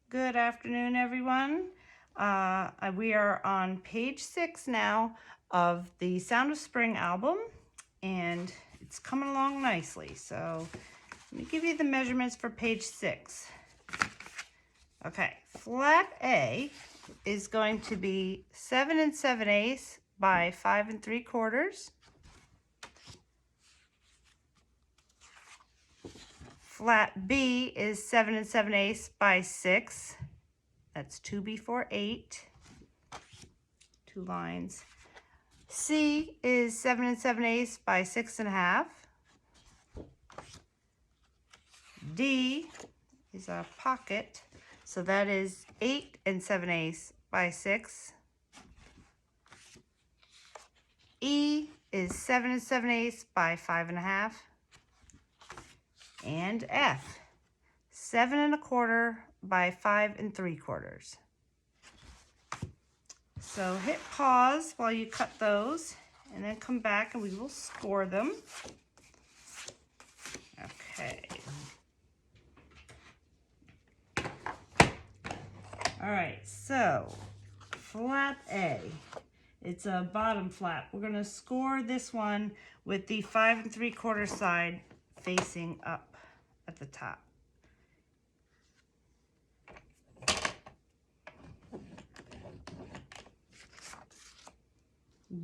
Good afternoon, everyone. We are on page 6 now of the Sound of Spring album, and it's coming along nicely. So let me give you the measurements for page 6. Okay, flat A is going to be 7 7/8 by 5 3/4. Flat B is 7 7/8 by 6. That's 2 before 8. 2 lines. C is 7 7/8 by 6 1/2. D is a pocket, so that is 8 7/8 by 6. E is 7 7/8 by 5 1/2. And F, 7 1/4 by 5 3/4. So hit pause while you cut those, and then come back and we will score them. Okay. All right, so flat A, it's a bottom flat. We're gonna score this one with the 5 3/4 side facing up at the top.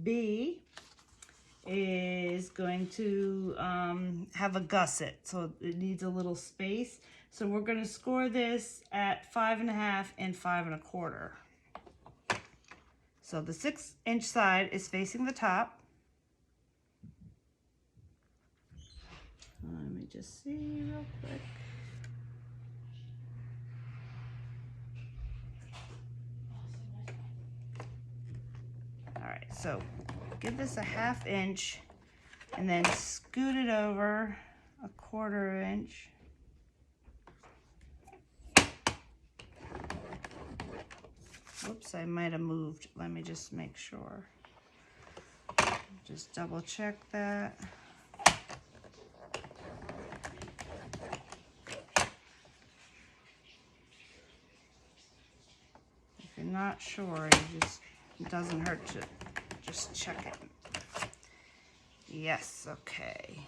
B is going to have a gusset, so it needs a little space. So we're going to score this at 5 1/2 and 5 1/4. So the 6-inch side is facing the top. Let me just see real quick. All right, so give this a 1/2 inch and then scoot it over a 1/4 inch. Whoops, I might have moved. Let me just make sure. Just double check that. If you're not sure, it doesn't hurt to just check it. Yes, okay.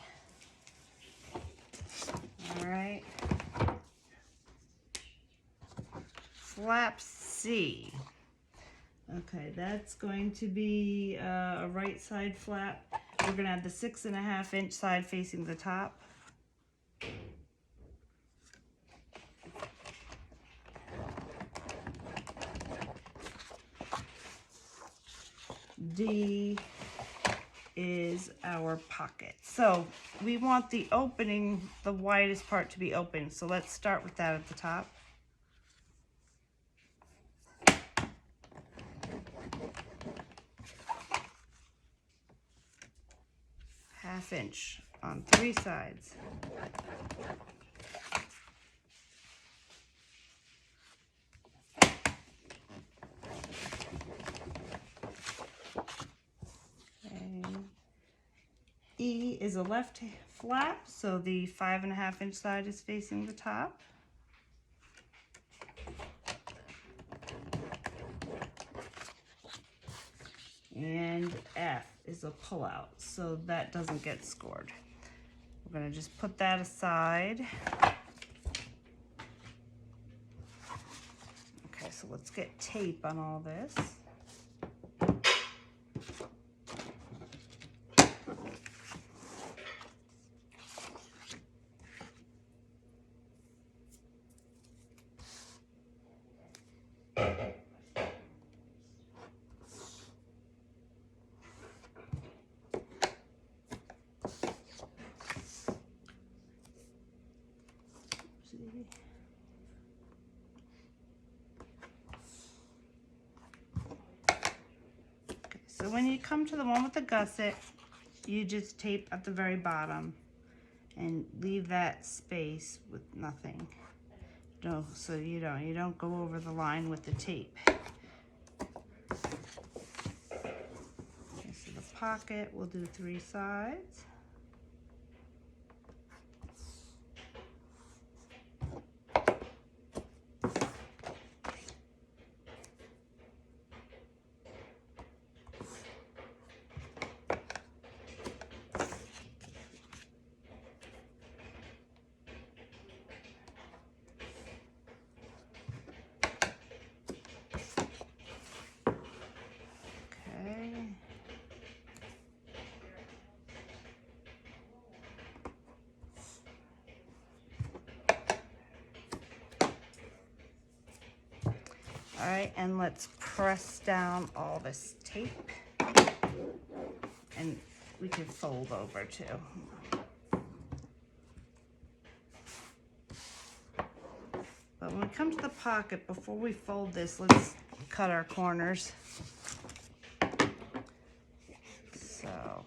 All right. Flap C. Okay, that's going to be a right side flap. We're going to have the 6 1/2 inch side facing the top. D is our pocket. So we want the opening, the widest part to be open. So let's start with that at the top. Half inch on 3 sides. E is a left flap, so the 5 1/2 inch side is facing the top. And F is a pullout, so that doesn't get scored. We're going to just put that aside. Okay, so let's get tape on all this. So when you come to the one with the gusset, you just tape at the very bottom and leave that space with nothing. No, so you don't go over the line with the tape. Okay, so the pocket, we'll do 3 sides. All right, and let's press down all this tape. And we can fold over too. But when we come to the pocket, before we fold this, let's cut our corners. So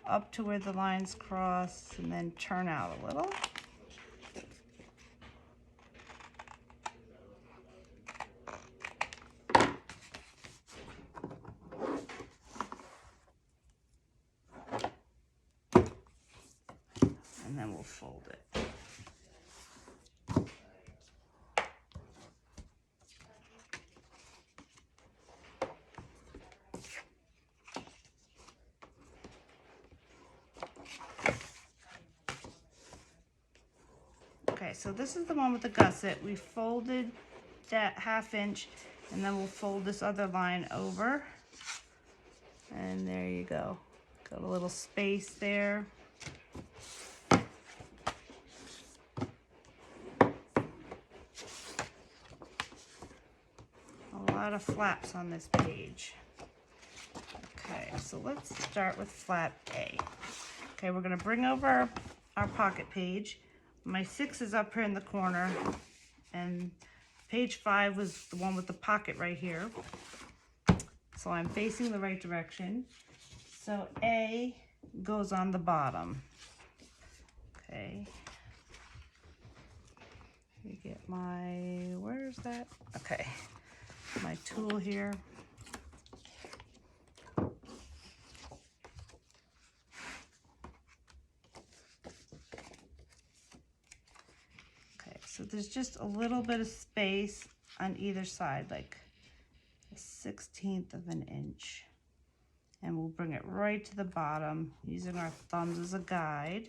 up to where the lines cross and then turn out a little. And then we'll fold it. Okay, so this is the one with the gusset. We folded that 1/2 inch, and then we'll fold this other line over. And there you go. Got a little space there. A lot of flaps on this page. Okay, so let's start with flap A. Okay, we're gonna bring over our pocket page. My 6 is up here in the corner, and page 5 was the one with the pocket right here. So I'm facing the right direction. So A goes on the bottom. Okay. Let me get my, where's that? Okay, my tool here. So there's just a little bit of space on either side, like a 1/16 of an inch. And we'll bring it right to the bottom using our thumbs as a guide.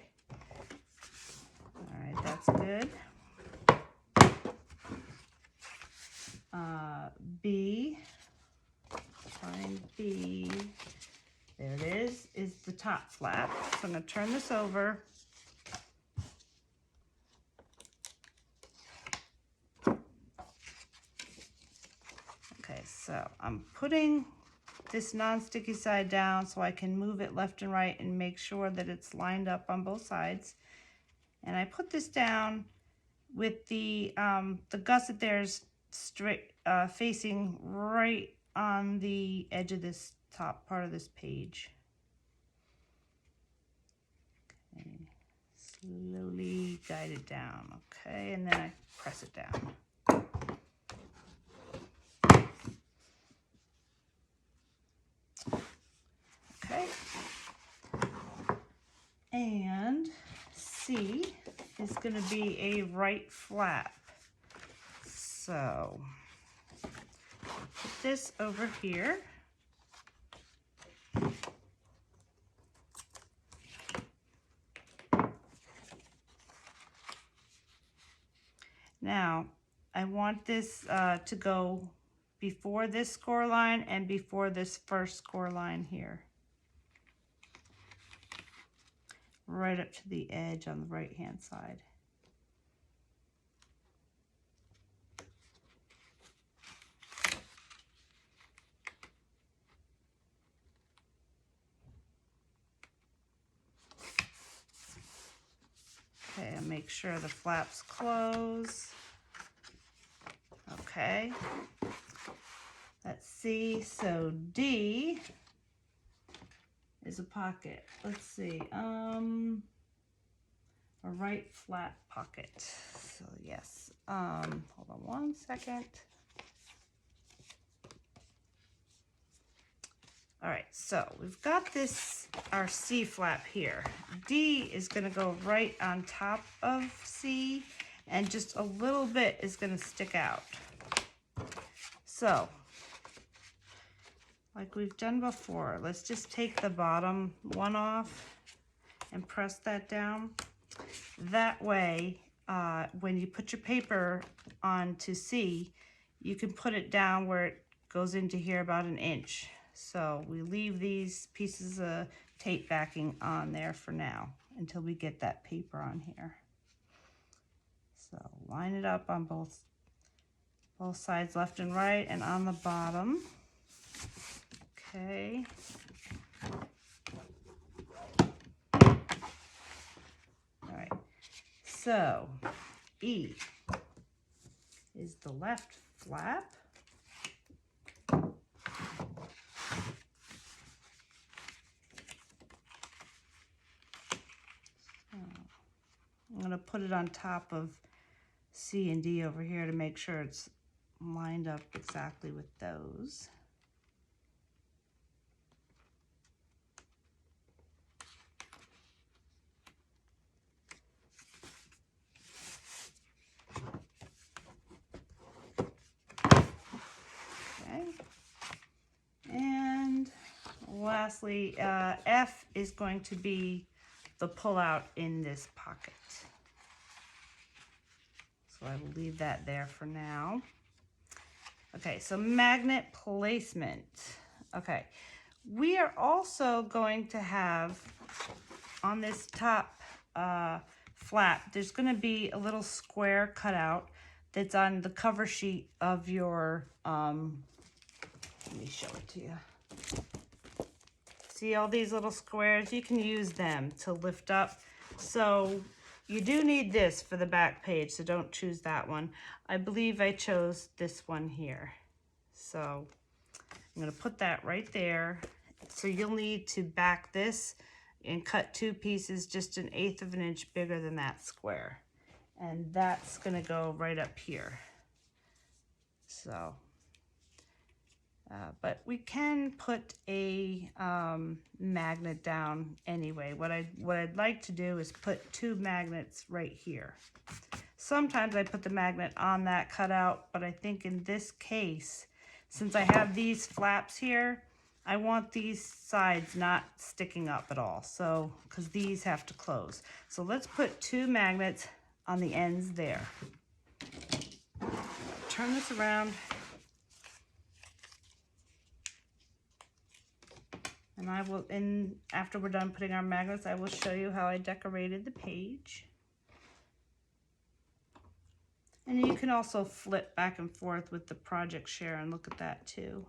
All right, that's good. B, find B, there it is the top flap. So I'm gonna turn this over. Okay, so I'm putting this non-sticky side down so I can move it left and right and make sure that it's lined up on both sides. And I put this down with the gusset there's straight facing right on the edge of this top part of this page. Okay, slowly guide it down. Okay, and then I press it down. Okay, and C is going to be a right flap. So put this over here. Now I want this to go before this score line and before this first score line here. Right up to the edge on the right hand side. Okay, and make sure the flaps close. Okay, let's see, so D is a pocket. Let's see, a right flat pocket. So yes, hold on one second. All right, so we've got this, our C flap here. D is gonna go right on top of C, and just a little bit is gonna stick out. So, like we've done before, let's just take the bottom one off and press that down. That way, when you put your paper on to C, you can put it down where it goes into here about 1 inch. So we leave these pieces of tape backing on there for now until we get that paper on here. So line it up on both both sides left and right, and on the bottom. Okay. All right. So E is the left flap. I'm going to put it on top of C and D over here to make sure it's lined up exactly with those. Okay. And lastly, F is going to be the pullout in this pocket. So I will leave that there for now. Okay, so magnet placement. Okay, we are also going to have on this top flap, there's going to be a little square cut out that's on the cover sheet of your, let me show it to you. See all these little squares? You can use them to lift up. So you do need this for the back page, so don't choose that one. I believe I chose this one here. So I'm gonna put that right there. So you'll need to back this and cut 2 pieces just 1/8 of an inch bigger than that square. And that's gonna go right up here. So, but we can put a magnet down anyway. What I'd like to do is put 2 magnets right here. Sometimes I put the magnet on that cutout, but I think in this case, since I have these flaps here, I want these sides not sticking up at all. So, because these have to close. So let's put 2 magnets on the ends there. Turn this around. And I will, after we're done putting our magnets, I will show you how I decorated the page. And you can also flip back and forth with the project share and look at that too.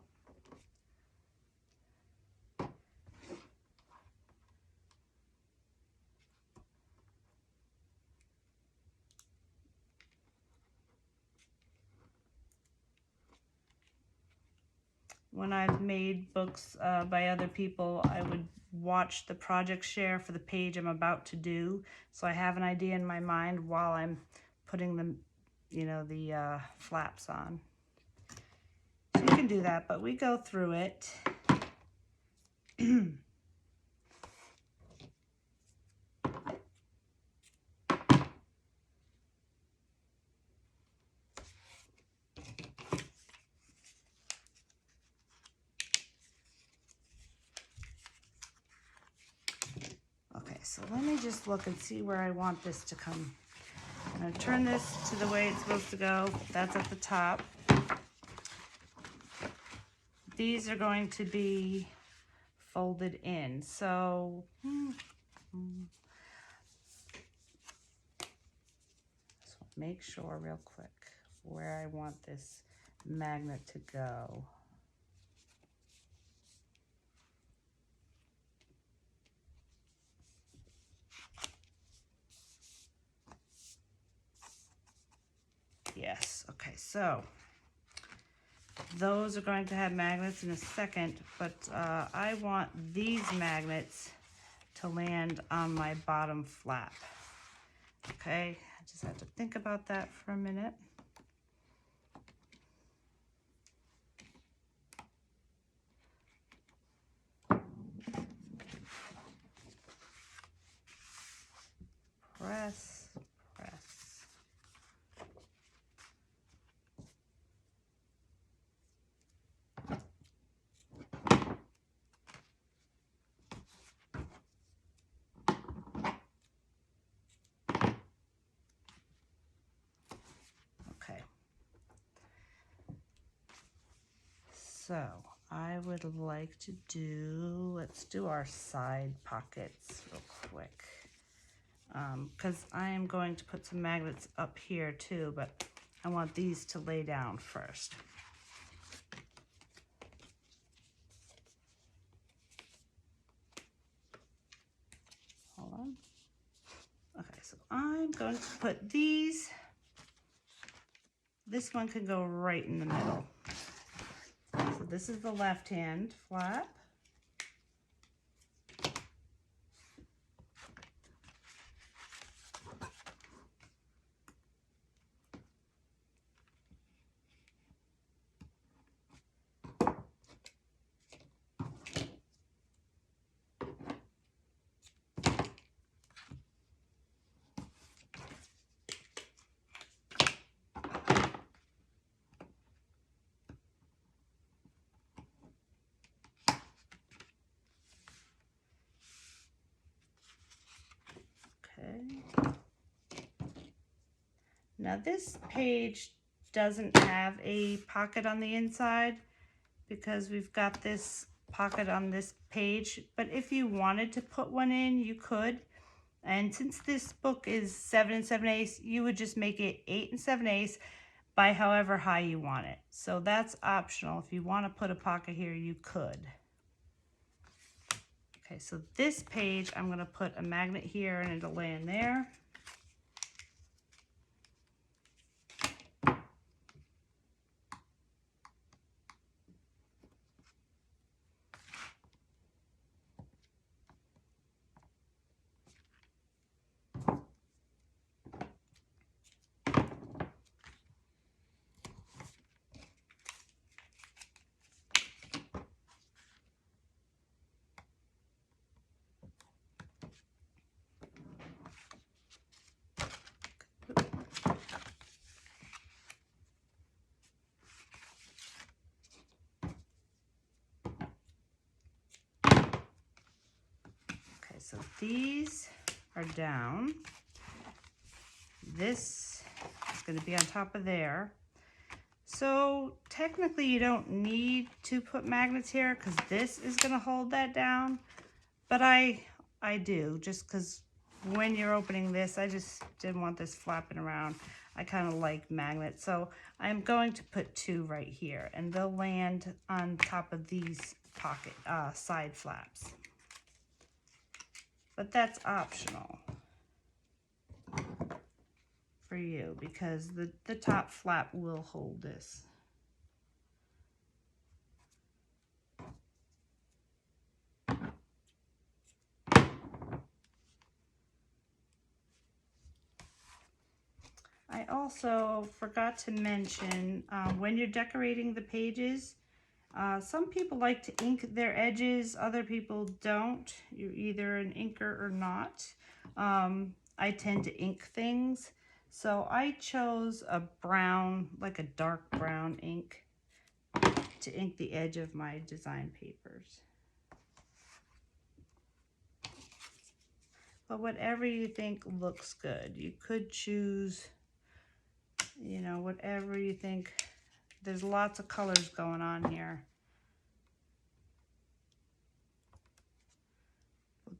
When I've made books by other people, I would watch the project share for the page I'm about to do. So I have an idea in my mind while I'm putting the, the flaps on. So you can do that, but we go through it. Okay, so let me just look and see where I want this to come. I'm going to turn this to the way it's supposed to go. That's at the top. These are going to be folded in. So, make sure real quick where I want this magnet to go. Yes, okay, so those are going to have magnets in a second, but I want these magnets to land on my bottom flap. Okay, I just have to think about that for a minute. Press, press. Okay. So I would like to do, let's do our side pockets real quick. Because I am going to put some magnets up here too, but I want these to lay down first. Hold on. Okay, so I'm going to put these, this one can go right in the middle. So this is the left hand flap. Okay. Now this page doesn't have a pocket on the inside because we've got this pocket on this page, but if you wanted to put one in, you could. And since this book is 7 7/8, you would just make it 8 7/8 by however high you want it. So that's optional. If you want to put a pocket here, you could. Okay, so this page, I'm going to put a magnet here and it'll land there. So these are down. This is going to be on top of there. So technically you don't need to put magnets here because this is going to hold that down. But I do, just because when you're opening this, I just didn't want this flapping around. I kind of like magnets. So I'm going to put 2 right here and they'll land on top of these pocket side flaps. But that's optional for you because the top flap will hold this. I also forgot to mention when you're decorating the pages, some people like to ink their edges, other people don't. You're either an inker or not. I tend to ink things. So I chose a brown, like a dark brown ink to ink the edge of my design papers. But whatever you think looks good. You could choose, you know, whatever you think. There's lots of colors going on here.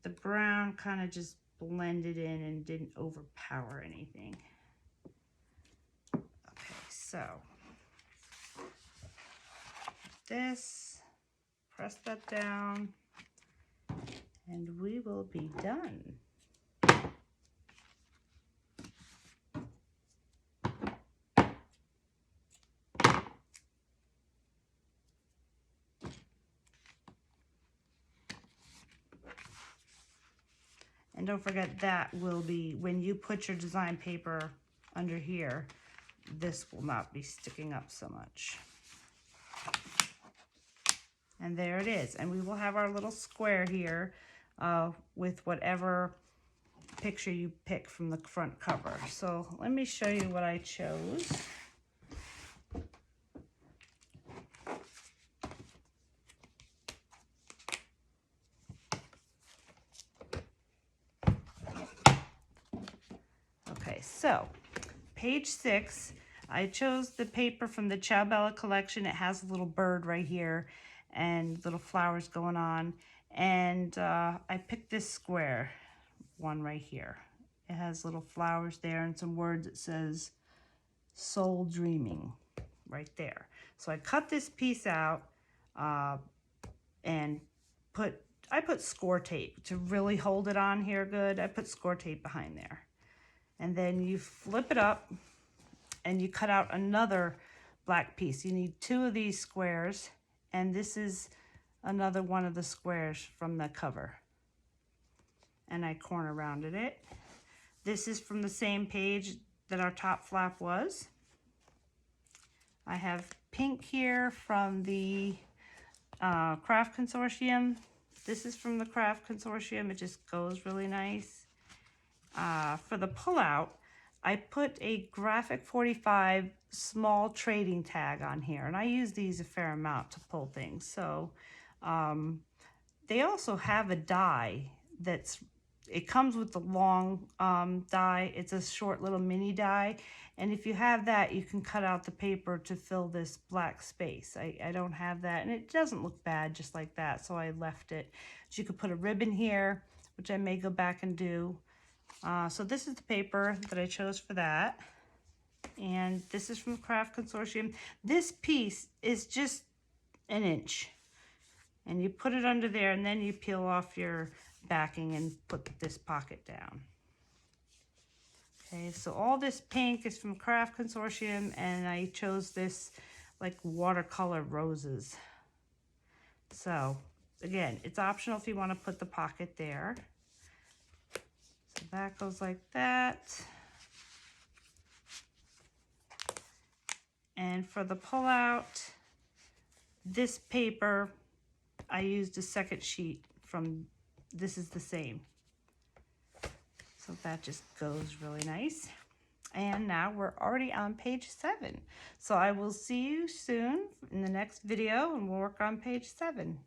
The brown kind of just blended in and didn't overpower anything. Okay, so this, press that down, and we will be done. And don't forget that will be, when you put your design paper under here, this will not be sticking up so much. And there it is. And we will have our little square here with whatever picture you pick from the front cover. So let me show you what I chose. So, page 6, I chose the paper from the Ciao Bella collection. It has a little bird right here and little flowers going on. And I picked this square one right here. It has little flowers there and some words. It says, Soul Dreaming, right there. So I cut this piece out and I put score tape to really hold it on here good. I put score tape behind there. And then you flip it up and you cut out another black piece. You need 2 of these squares, and this is another one of the squares from the cover. And I corner rounded it. This is from the same page that our top flap was. I have pink here from the Craft Consortium. This is from the Craft Consortium. It just goes really nice. For the pullout, I put a Graphic 45 small trading tag on here, and I use these a fair amount to pull things. So they also have a die it comes with the long die. It's a short little mini die, and if you have that, you can cut out the paper to fill this black space. I don't have that, and it doesn't look bad just like that, so I left it. So you could put a ribbon here, which I may go back and do. So this is the paper that I chose for that. And this is from Craft Consortium. This piece is just 1 inch. And you put it under there, and then you peel off your backing and put this pocket down. Okay, so all this pink is from Craft Consortium, and I chose this like watercolor roses. So again, it's optional if you want to put the pocket there. So that goes like that. And for the pullout, this paper, I used a second sheet from, this is the same. So that just goes really nice. And now we're already on page 7. So I will see you soon in the next video, and we'll work on page 7.